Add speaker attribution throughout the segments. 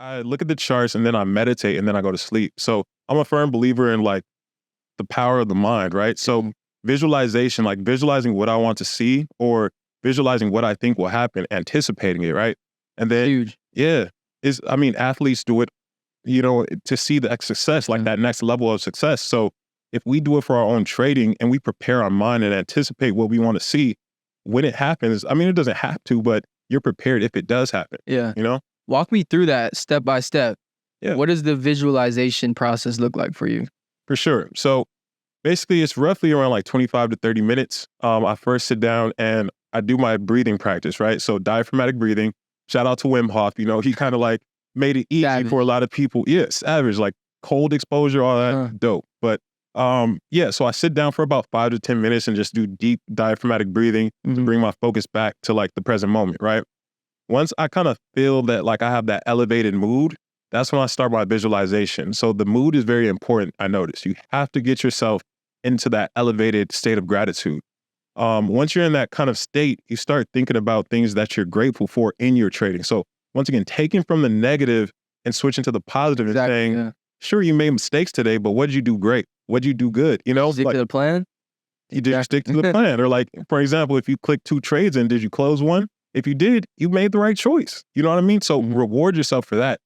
Speaker 1: I look at the charts and then I meditate and then I go to sleep. So I'm a firm believer in like the power of the mind, right? So visualization, like visualizing what I want to see or visualizing what I think will happen, anticipating it, right? And then,
Speaker 2: Huge.
Speaker 1: yeah, athletes do it, to see the success, like that next level of success. So if we do it for our own trading and we prepare our mind and anticipate what we want to see, when it happens, I mean, it doesn't have to, but you're prepared if it does happen.
Speaker 2: Yeah.
Speaker 1: You know?
Speaker 2: Walk me through that step by step.
Speaker 1: Yeah.
Speaker 2: What does the visualization process look like for you?
Speaker 1: For sure. So basically, it's roughly around like 25 to 30 minutes. I first sit down and I do my breathing practice, right? So diaphragmatic breathing. Shout out to Wim Hof. He kind of like made it easy for a lot of people. Yeah, savage, like cold exposure, all that, dope. But so I sit down for about 5 to 10 minutes and just do deep diaphragmatic breathing to bring my focus back to like the present moment, right? Once I kind of feel that like I have that elevated mood, that's when I start my visualization. So the mood is very important, I notice. You have to get yourself into that elevated state of gratitude. Once you're in that kind of state, you start thinking about things that you're grateful for in your trading. So once again, taking from the negative and switching to the positive and saying, sure, you made mistakes today, but what did you do great? What did you do good?
Speaker 2: Stick to the plan?
Speaker 1: You did stick to the plan. Or like, for example, if you clicked 2 trades in, did you close one? If you did, you made the right choice. You know what I mean? So reward yourself for that.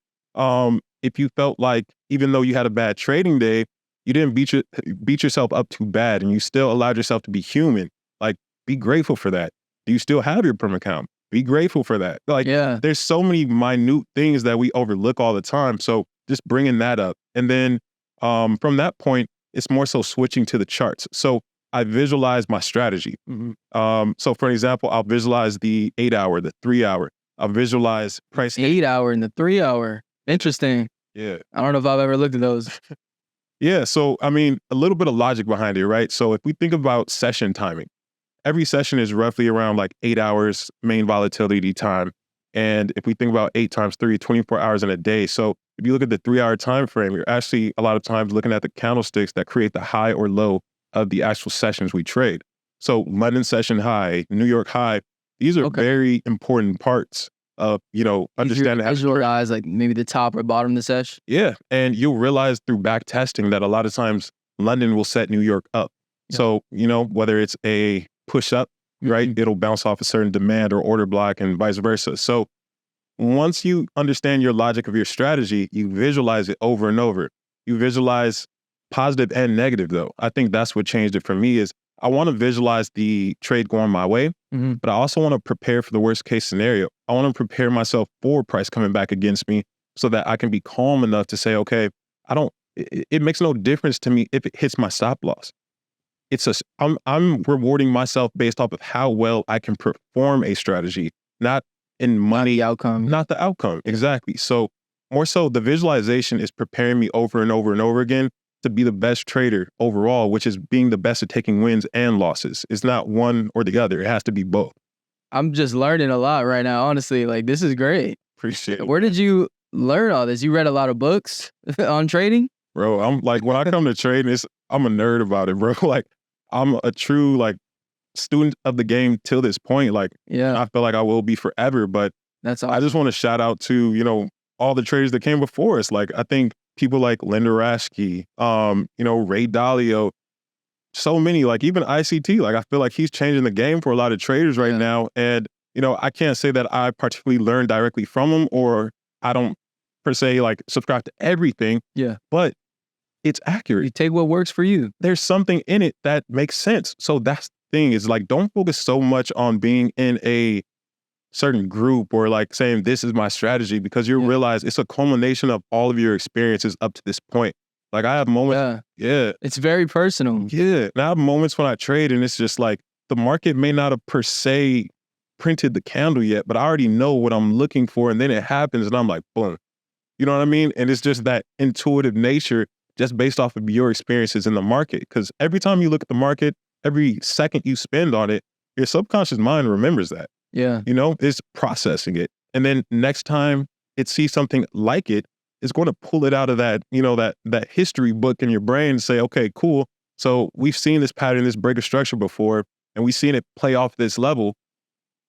Speaker 1: If you felt like, even though you had a bad trading day, you didn't beat yourself up too bad and you still allowed yourself to be human, like, be grateful for that. Do you still have your Prim account? Be grateful for that. Like, there's so many minute things that we overlook all the time. So just bringing that up. And then from that point, it's more so switching to the charts. So I visualize my strategy. So for example, I'll visualize the 8 hour, the 3 hour. I'll visualize price.
Speaker 2: 8 hour and the 3 hour. Interesting.
Speaker 1: Yeah.
Speaker 2: I don't know if I've ever looked at those.
Speaker 1: Yeah. So, I mean, a little bit of logic behind it, right? So if we think about session timing, every session is roughly around like 8 hours main volatility time. And if we think about 8 times 3, 24 hours in a day. So if you look at the 3 hour time frame, you're actually a lot of times looking at the candlesticks that create the high or low of the actual sessions we trade. So London session high, New York high, these are very important parts of, understanding.
Speaker 2: Visualize like maybe the top or bottom of the sesh.
Speaker 1: Yeah. And you'll realize through back testing that a lot of times London will set New York up. So, whether it's a push up, right, it'll bounce off a certain demand or order block and vice versa. So once you understand your logic of your strategy, you visualize it over and over. You visualize positive and negative, though. I think that's what changed it for me is I want to visualize the trade going my way, but I also want to prepare for the worst case scenario. I want to prepare myself for price coming back against me so that I can be calm enough to say, okay, it makes no difference to me if it hits my stop loss. I'm rewarding myself based off of how well I can perform a strategy, not in money, not the outcome. Exactly. So more so the visualization is preparing me over and over and over again to be the best trader overall, which is being the best at taking wins and losses. It's not one or the other. It has to be both.
Speaker 2: I'm just learning a lot right now, honestly. Like, this is great.
Speaker 1: Appreciate it.
Speaker 2: Where did you learn all this? You read a lot of books on trading?
Speaker 1: Bro, I'm like, when I come to trading, I'm a nerd about it, bro. Like, I'm a true, like, student of the game till this point. Like, I feel like I will be forever, but
Speaker 2: that's awesome.
Speaker 1: I just want to shout out to, all the traders that came before us. Like, I think people like Linda Raschke, Ray Dalio, so many, like even ICT, like I feel like he's changing the game for a lot of traders right now. And, I can't say that I particularly learned directly from him or I don't per se like subscribe to everything. Yeah. But it's accurate.
Speaker 2: You take what works for you.
Speaker 1: There's something in it that makes sense. So that's the thing is like, don't focus so much on being in a certain group or like saying this is my strategy because you realize it's a culmination of all of your experiences up to this point. Like I have moments.
Speaker 2: It's very personal.
Speaker 1: Yeah. And I have moments when I trade and it's just like the market may not have per se printed the candle yet, but I already know what I'm looking for. And then it happens and I'm like, boom. You know what I mean? And it's just that intuitive nature just based off of your experiences in the market. Because every time you look at the market, every second you spend on it, your subconscious mind remembers that.
Speaker 2: Yeah.
Speaker 1: It's processing it. And then next time it sees something like it, it's going to pull it out of that, that history book in your brain and say, okay, cool. So we've seen this pattern, this break of structure before, and we've seen it play off this level.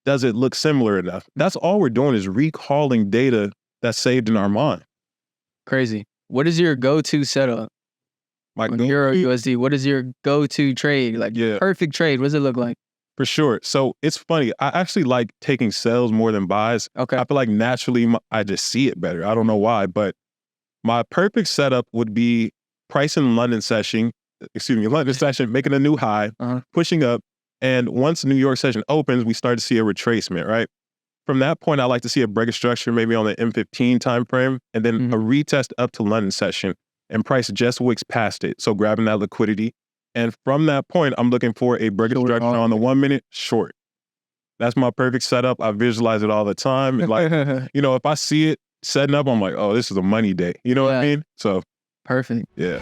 Speaker 1: Does it look similar enough? That's all we're doing is recalling data that's saved in our mind.
Speaker 2: Crazy. What is your go-to setup
Speaker 1: Like
Speaker 2: on Euro USD? What is your go-to trade? Like perfect trade. What does it look like?
Speaker 1: For sure. So it's funny. I actually like taking sells more than buys.
Speaker 2: Okay.
Speaker 1: I feel like naturally I just see it better. I don't know why, but my perfect setup would be price in London session, making a new high, pushing up. And once New York session opens, we start to see a retracement, right? From that point, I like to see a break of structure maybe on the M15 time frame, and then a retest up to London session, and price just wicks past it. So grabbing that liquidity. And from that point, I'm looking for a break of structure on the 1 minute short. That's my perfect setup. I visualize it all the time. Like, if I see it setting up, I'm like, oh, this is a money day. You know what I mean? So
Speaker 2: perfect.
Speaker 1: Yeah.